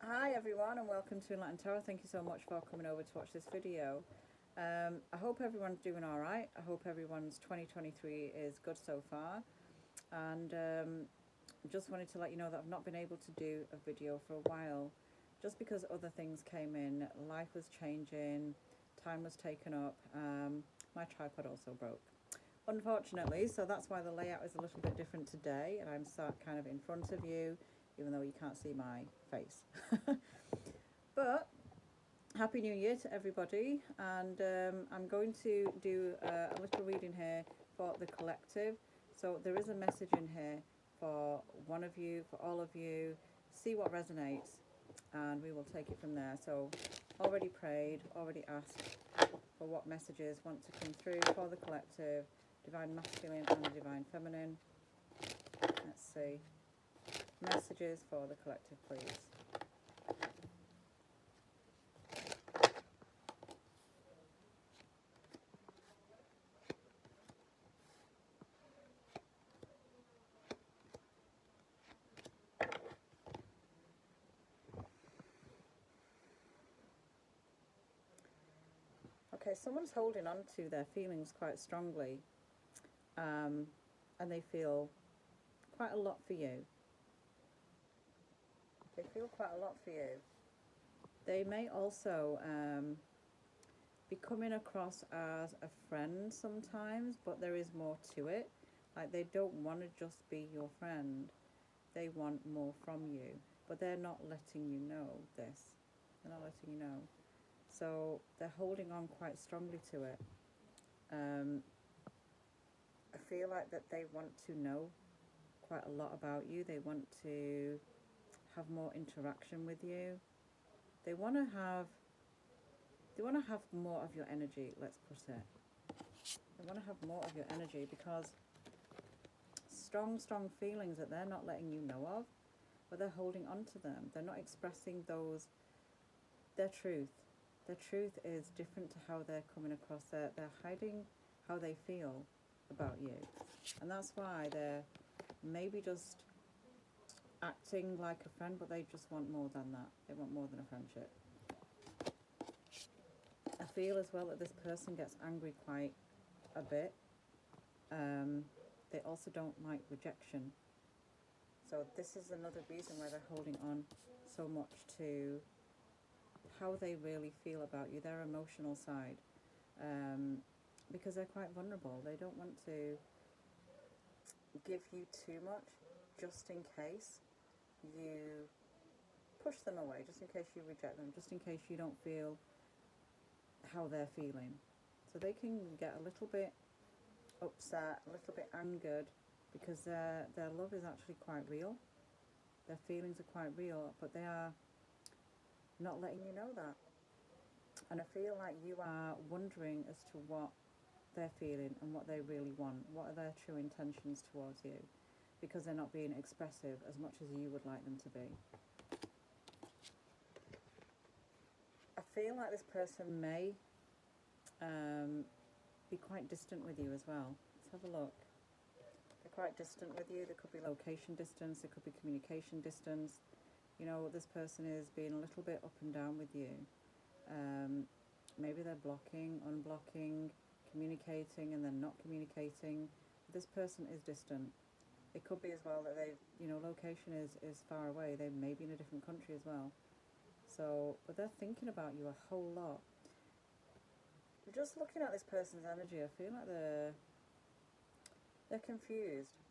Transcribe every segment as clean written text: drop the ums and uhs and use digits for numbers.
Hi everyone and welcome to Enlightened Tarot. Thank you so much for coming over to watch this video. I hope everyone's doing alright. I hope everyone's 2023 is good so far. And just wanted to let you know that I've not been able to do a video for a while. Just because other things came in, life was changing, time was taken up, my tripod also broke. Unfortunately, so that's why the layout is a little bit different today and I'm sat kind of in front of you, even though you can't see my face. But Happy New Year to everybody, and I'm going to do a little reading here for the collective. So there is a message in here for one of you, for all of you. See what resonates and we will take it from there. So already prayed, already asked for what messages want to come through for the collective, divine masculine and the divine feminine. Let's see. Messages for the collective, please. Okay, someone's holding on to their feelings quite strongly, and they feel quite a lot for you. They feel quite a lot for you. They may also be coming across as a friend sometimes, but there is more to it. Like they don't want to just be your friend. They want more from you, but they're not letting you know this. They're not letting you know. So they're holding on quite strongly to it. I feel like that they want to know quite a lot about you. They want to have more interaction with you. They want to have more of your energy, let's put it. They want to have more of your energy because strong feelings that they're not letting you know of, but they're holding on to them. They're not expressing their truth. Their truth is different to how they're coming across. They're hiding how they feel about you. And that's why they're maybe just acting like a friend, but they just want more than that. They want more than a friendship. I feel as well that this person gets angry quite a bit. They also don't like rejection. So this is another reason why they're holding on so much to how they really feel about you, their emotional side. Because they're quite vulnerable. They don't want to give you too much just in case you push them away, just in case you reject them, just in case you don't feel how they're feeling. So they can get a little bit upset, a little bit angered, because their love is actually quite real. Their feelings are quite real, but they are not letting you know that. And I feel like you are wondering as to what they're feeling and what they really want. What are their true intentions towards you? Because they're not being expressive as much as you would like them to be. I feel like this person may be quite distant with you as well. Let's have a look. They're quite distant with you. There could be location distance, there could be communication distance. You know, this person is being a little bit up and down with you. Maybe they're blocking, unblocking, communicating and then not communicating. This person is distant. It could be as well that location is far away. They may be in a different country as well. So, but they're thinking about you a whole lot. Just looking at this person's energy, I feel like they're confused.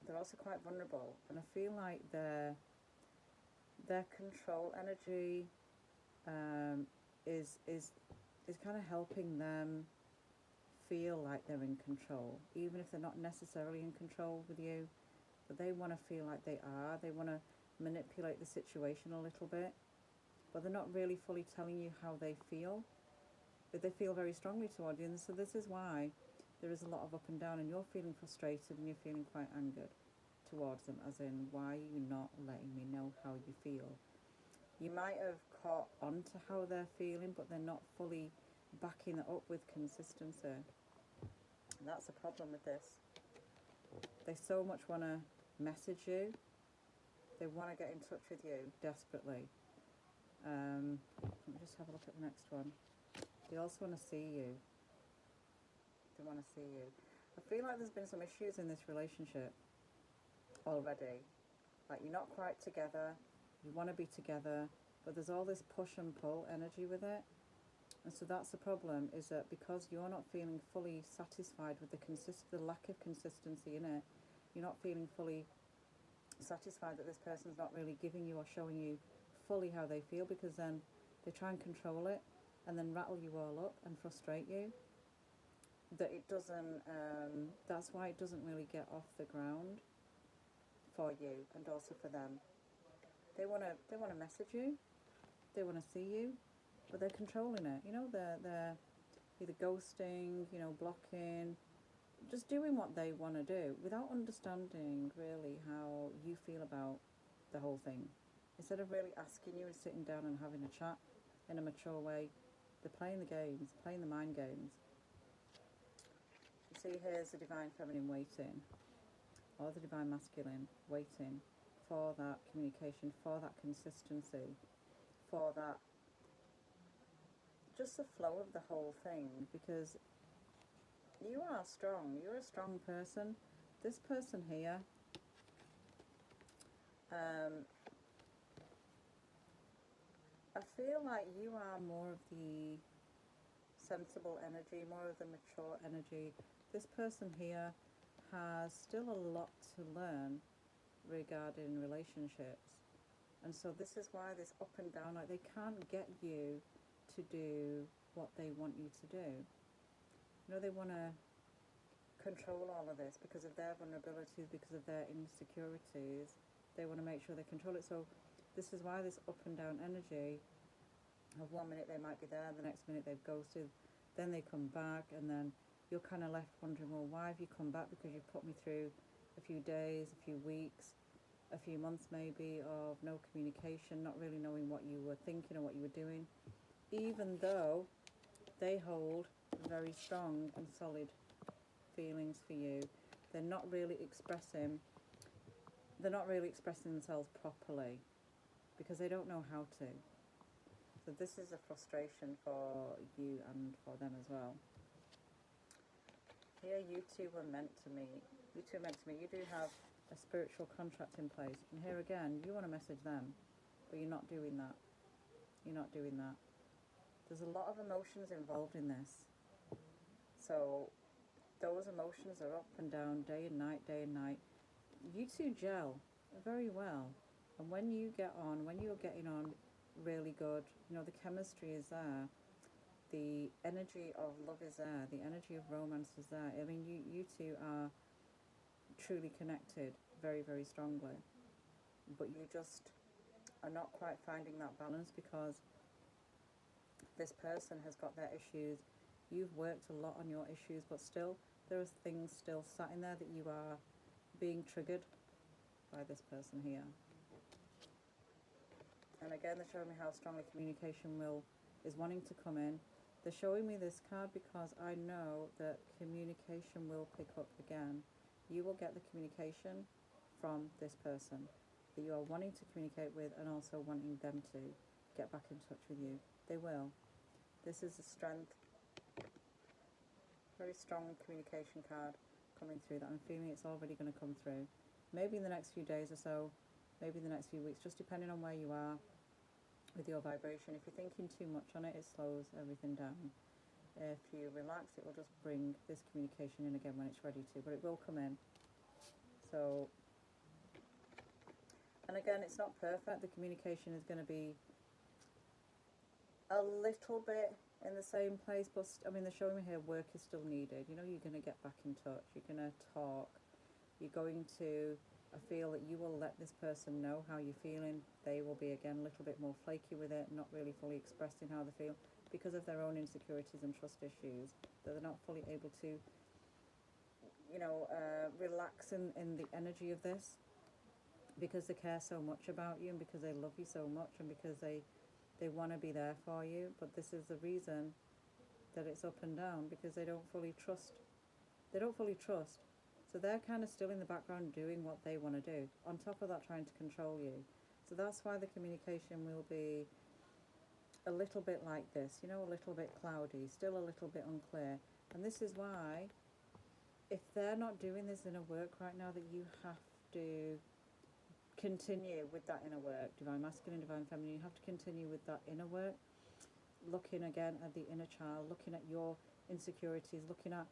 They're also quite vulnerable, and I feel like their control energy is kind of helping them feel like they're in control, even if they're not necessarily in control with you. But they want to feel like they are. They want to manipulate the situation a little bit, but they're not really fully telling you how they feel. But they feel very strongly toward you, and so this is why there is a lot of up and down, and you're feeling frustrated and you're feeling quite angered towards them, as in, why are you not letting me know how you feel? You might have caught on to how they're feeling, but they're not fully backing it up with consistency. And that's a problem with this. They so much want to message you, They want to get in touch with you desperately. Let me just have a look at the next one. They also want to see you. They want to see you. I feel like there's been some issues in this relationship already. Like you're not quite together, you want to be together, but there's all this push and pull energy with it. And so that's the problem, is that because you're not feeling fully satisfied with the lack of consistency in it, you're not feeling fully satisfied that this person's not really giving you or showing you fully how they feel, because then they try and control it and then rattle you all up and frustrate you. That it doesn't, that's why it doesn't really get off the ground for you and also for them. They want to message you, they want to see you, but they're controlling it. You know, they're either ghosting, you know, blocking, just doing what they want to do without understanding really how you feel about the whole thing. Instead of really asking you and sitting down and having a chat in a mature way, they're playing the games, playing the mind games. You see, here's the divine feminine waiting, or the divine masculine waiting for that communication, for that consistency, for that, just the flow of the whole thing, because you are strong, you're a strong person. This person here, I feel like you are more of the sensible energy, more of the mature energy. This person here has still a lot to learn regarding relationships, and so this is why this up and down, like they can't get you to do what they want you to do. You know, they want to control all of this because of their vulnerabilities, because of their insecurities. They want to make sure they control it. So this is why this up and down energy of 1 minute they might be there, the next minute they've ghosted, then they come back, and then you're kind of left wondering, well, why have you come back? Because you've put me through a few days, a few weeks, a few months maybe of no communication, not really knowing what you were thinking or what you were doing, even though they hold very strong and solid feelings for you. They're not really expressing themselves properly because they don't know how to. So this is a frustration for you and for them as well. Here you two were meant to meet. You two are meant to meet. You do have a spiritual contract in place. And here again, you want to message them, but you're not doing that. You're not doing that. There's a lot of emotions involved in this. So those emotions are up and down, day and night, day and night. You two gel very well. And when you get on, when you're getting on really good, you know, the chemistry is there. The energy of love is there. The energy of romance is there. I mean, you two are truly connected very, very strongly. But you just are not quite finding that balance because this person has got their issues. You've worked a lot on your issues, but still, there are things still sat in there that you are being triggered by this person here. And again, they're showing me how strongly communication is wanting to come in. They're showing me this card because I know that communication will pick up again. You will get the communication from this person that you are wanting to communicate with and also wanting them to get back in touch with you. They will. This is a strength, very strong communication card coming through that I'm feeling it's already going to come through. Maybe in the next few days or so, maybe in the next few weeks, just depending on where you are with your vibration. If you're thinking too much on it, it slows everything down. If you relax, it will just bring this communication in again when it's ready to, but it will come in. So, and again, it's not perfect. The communication is going to be a little bit in the same place, but I mean, they're showing me here work is still needed. You know, you're going to get back in touch. You're going to talk. You're going to, I feel that you will let this person know how you're feeling. They will be, again, a little bit more flaky with it, not really fully expressing how they feel because of their own insecurities and trust issues, that they're not fully able to, you know, relax in the energy of this because they care so much about you and because they love you so much and because they want to be there for you. But this is the reason that it's up and down, because they don't fully trust. They don't fully trust. So they're kind of still in the background doing what they want to do. On top of that, trying to control you. So that's why the communication will be a little bit like this, you know, a little bit cloudy, still a little bit unclear. And this is why, if they're not doing this inner work right now, that you have to continue with that inner work. Divine masculine, divine feminine, you have to continue with that inner work. Looking again at the inner child, looking at your insecurities, looking at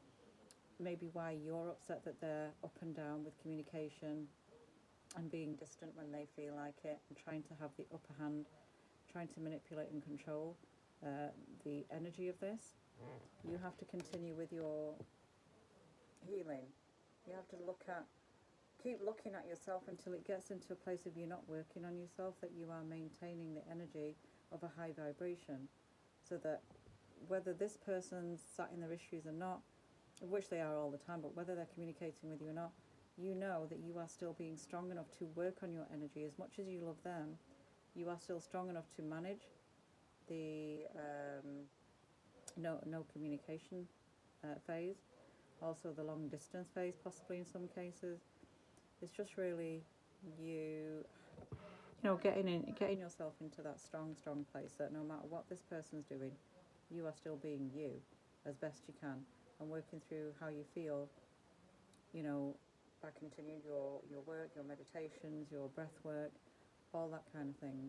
maybe why you're upset that they're up and down with communication and being distant when they feel like it, and trying to have the upper hand, trying to manipulate and control the energy of this. You have to continue with your healing. You have to keep looking at yourself until it gets into a place of you not working on yourself, that you are maintaining the energy of a high vibration, so that whether this person's sat in their issues or not, of which they are all the time, but whether they're communicating with you or not, you know that you are still being strong enough to work on your energy. As much as you love them, you are still strong enough to manage the no communication phase, also the long distance phase, possibly in some cases. It's just really you know, getting yourself into that strong place that no matter what this person's doing, you are still being you as best you can, and working through how you feel, you know, by continuing your work, your meditations, your breath work, all that kind of thing.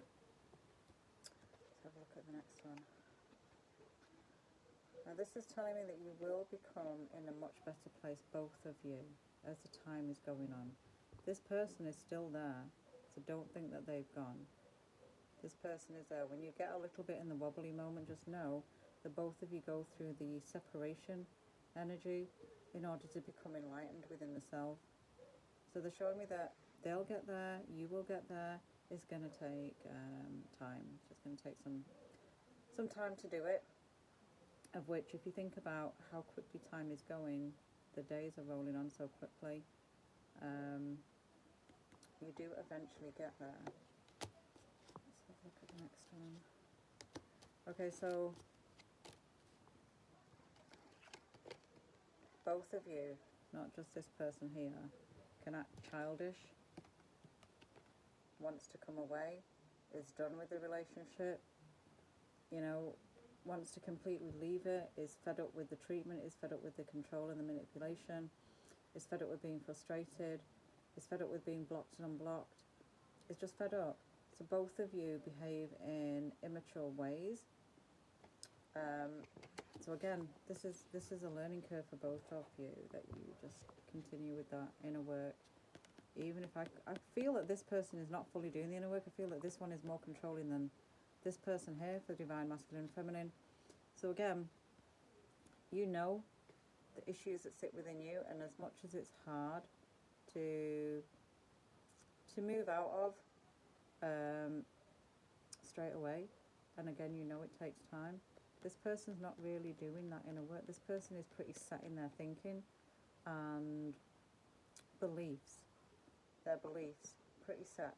Let's have a look at the next one. Now this is telling me that you will become in a much better place, both of you, as the time is going on. This person is still there, so don't think that they've gone. This person is there. When you get a little bit in the wobbly moment, just know that both of you go through the separation energy in order to become enlightened within the self. So they're showing me that they'll get there, you will get there. It's going to take time. It's just going to take some time to do it. Of which, if you think about how quickly time is going, the days are rolling on so quickly. You do eventually get there. Let's have a look at the next one. Okay, so both of you, not just this person here, can act childish, wants to come away, is done with the relationship, you know, wants to completely leave it, is fed up with the treatment, is fed up with the control and the manipulation, is fed up with being frustrated, is fed up with being blocked and unblocked, is just fed up. So both of you behave in immature ways. So again, this is a learning curve for both of you, that you just continue with that inner work. Even if I feel that this person is not fully doing the inner work, I feel that this one is more controlling than this person here for divine masculine and feminine. So again, you know the issues that sit within you, and as much as it's hard to move out of straight away, and again, you know it takes time, this person's not really doing that inner work. This person is pretty set in their thinking and beliefs. Their beliefs, pretty set.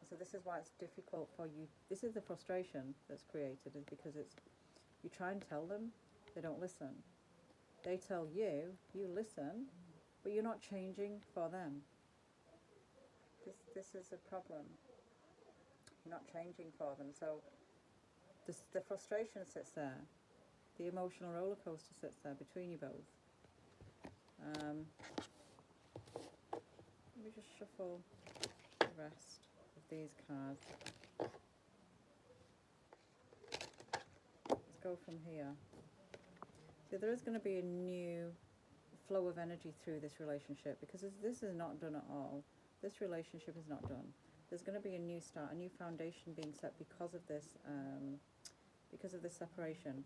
So this is why it's difficult for you. This is the frustration that's created, is because you try and tell them, they don't listen. They tell you, you listen, but you're not changing for them. This is a problem. You're not changing for them. So the frustration sits there. The emotional roller coaster sits there between you both. Let me just shuffle the rest of these cards. Let's go from here. So there is going to be a new flow of energy through this relationship, because this is not done at all. This relationship is not done. There's going to be a new start, a new foundation being set because of this separation,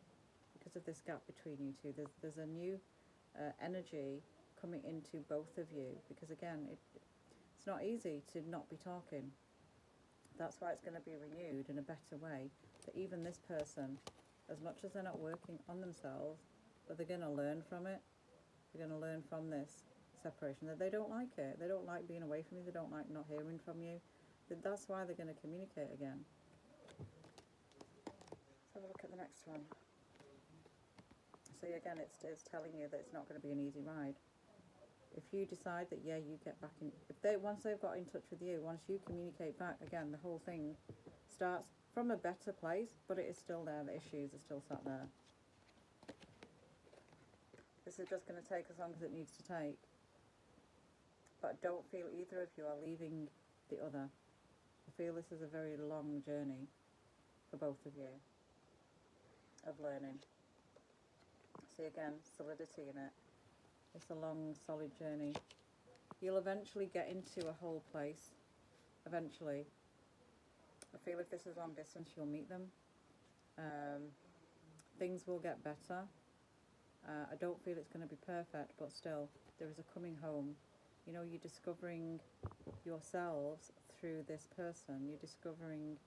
because of this gap between you two. There's a new energy coming into both of you, because again, it's not easy to not be talking. That's why it's going to be renewed in a better way, that even this person, as much as they're not working on themselves, but they're going to learn from it. They're going to learn from this separation, that they don't like it. They don't like being away from you. They don't like not hearing from you. That's why they're going to communicate again. Let's have a look at the next one. So again, it's telling you that it's not going to be an easy ride. If you decide that, yeah, you get back in, if they, once they've got in touch with you, once you communicate back, again, the whole thing starts from a better place, but it is still there, the issues are still sat there. This is just going to take as long as it needs to take. But don't feel either of you are leaving the other. I feel this is a very long journey for both of you of learning. See, again, solidity in it. It's a long, solid journey. You'll eventually get into a whole place. Eventually. I feel if this is long distance, you'll meet them. Things will get better. I don't feel it's going to be perfect, but still, there is a coming home. You know, you're discovering yourselves through this person. You're discovering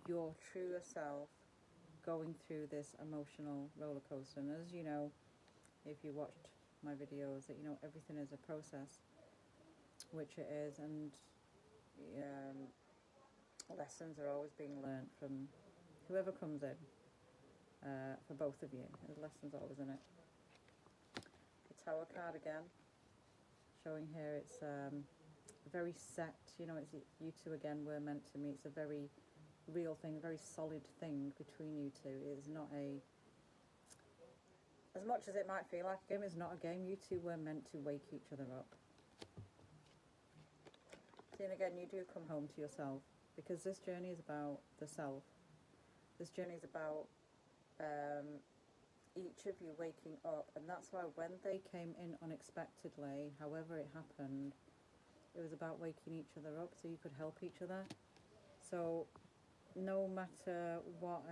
your truer self going through this emotional roller coaster. And as you know, if you watched my videos, that you know everything is a process, which it is, and lessons are always being learnt from whoever comes in, for both of you. There's lessons always in it. The Tower card again, showing here it's very set, you know, it's you two again were meant to meet. It's a very real thing, a very solid thing between you two. It is not a, as much as it might feel like a game, it's not a game. You two were meant to wake each other up. And again, you do come home to yourself, because this journey is about the self. This journey is about each of you waking up, and that's why when they came in unexpectedly, however it happened, it was about waking each other up so you could help each other. So no matter what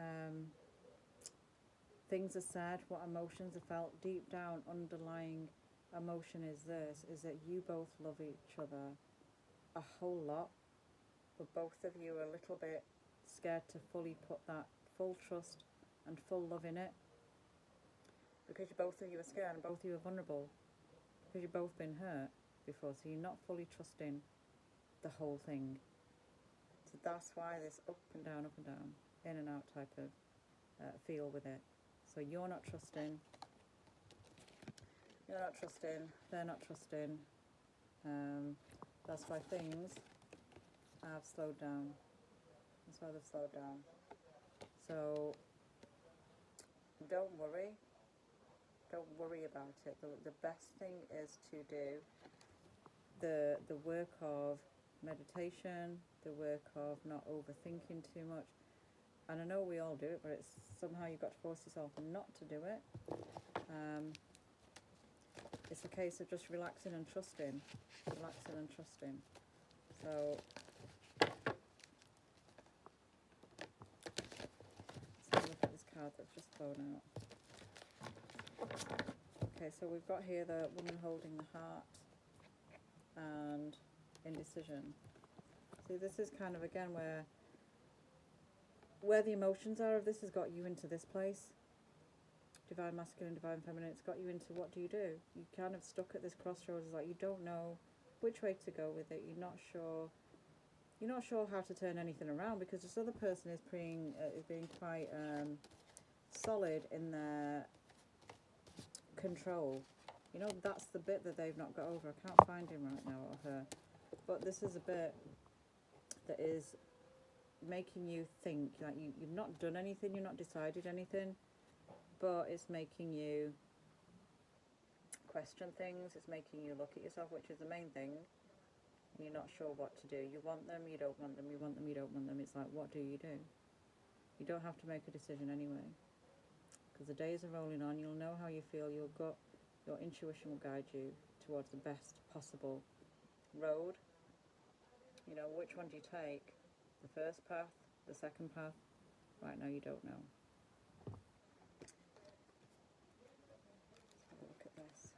things are said, what emotions are felt, deep down underlying emotion is this, is that you both love each other a whole lot, but both of you are a little bit scared to fully put that full trust and full love in it, because both of you are scared and both of you are vulnerable, because you've both been hurt before, so you're not fully trusting the whole thing. So that's why this up and down, in and out type of feel with it. So you're not trusting, they're not trusting. That's why things have slowed down. That's why they've slowed down. So don't worry about it. The best thing is to do the work of meditation, the work of not overthinking too much. And I know we all do it, but it's somehow you've got to force yourself not to do it. It's a case of just relaxing and trusting. So let's look at this card that's just thrown out. Okay, so we've got here the woman holding the heart and indecision. See, this is kind of, again, where the emotions are of this has got you into this place. Divine masculine, divine feminine, it's got you into, what do? You're kind of stuck at this crossroads, like you don't know which way to go with it. You're not sure how to turn anything around, because this other person is being quite solid in their control. You know, that's the bit that they've not got over. I can't find him right now, or her, but this is a bit that is making you think, like you've not done anything, you've not decided anything, but it's making you question things, it's making you look at yourself, which is the main thing. You're not sure what to do. You want them, you don't want them, you want them, you don't want them. It's like, what do? You don't have to make a decision anyway, because the days are rolling on. You'll know how you feel. Your gut, your intuition will guide you towards the best possible road. You know, which one do you take? The first path, the second path? Right now you don't know. Let's have a look at this.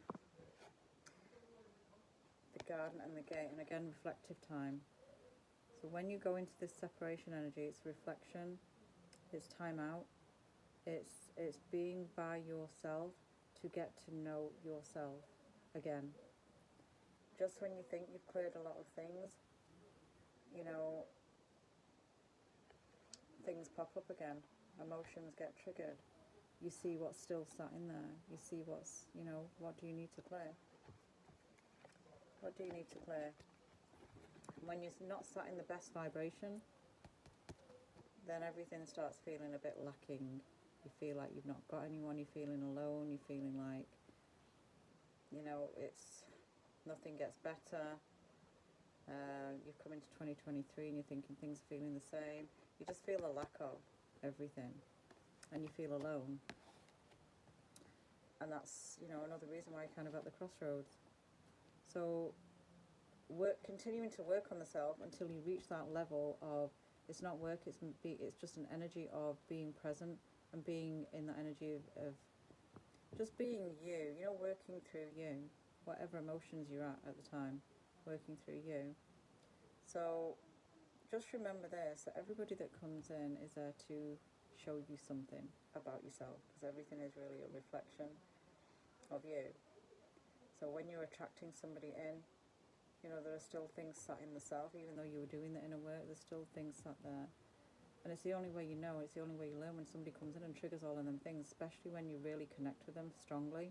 The garden and the gate, and again, reflective time. So when you go into this separation energy, it's reflection, it's time out, it's being by yourself to get to know yourself again. Just when you think you've cleared a lot of things, you know, things pop up again, emotions get triggered. You see what's still sat in there, you see what's, you know, what do you need to clear? What do you need to clear? When you're not sat in the best vibration, then everything starts feeling a bit lacking. You feel like you've not got anyone, you're feeling alone, you're feeling like, you know, nothing gets better. You've come into 2023 and you're thinking things are feeling the same. You just feel a lack of everything, and you feel alone. And that's, you know, another reason why you're kind of at the crossroads. So continuing to work on the self until you reach that level of, it's not work, it's just an energy of being present and being in that energy of just being you, you know, working through you, whatever emotions you're at the time, working through you. So just remember this, that everybody that comes in is there to show you something about yourself, because everything is really a reflection of you. So when you're attracting somebody in, you know, there are still things sat in the self, even though you were doing the inner work, there's still things sat there. And it's the only way you know, it's the only way you learn, when somebody comes in and triggers all of them things, especially when you really connect with them strongly.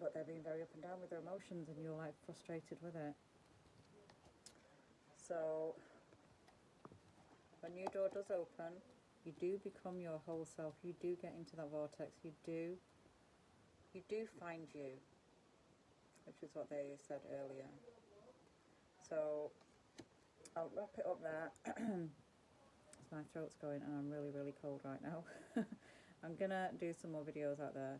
But they're being very up and down with their emotions, and you're like frustrated with it. So a new door does open, you do become your whole self, you do get into that vortex, you do find you, which is what they said earlier. So I'll wrap it up there. My throat's going and I'm really, really cold right now. I'm gonna do some more videos out there,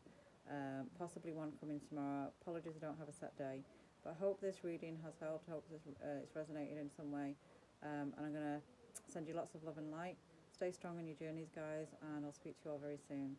possibly one coming tomorrow. Apologies I don't have a set day, but I hope this reading has helped, hope this, it's resonated in some way, and I'm gonna send you lots of love and light. Stay strong on your journeys, guys, and I'll speak to you all very soon.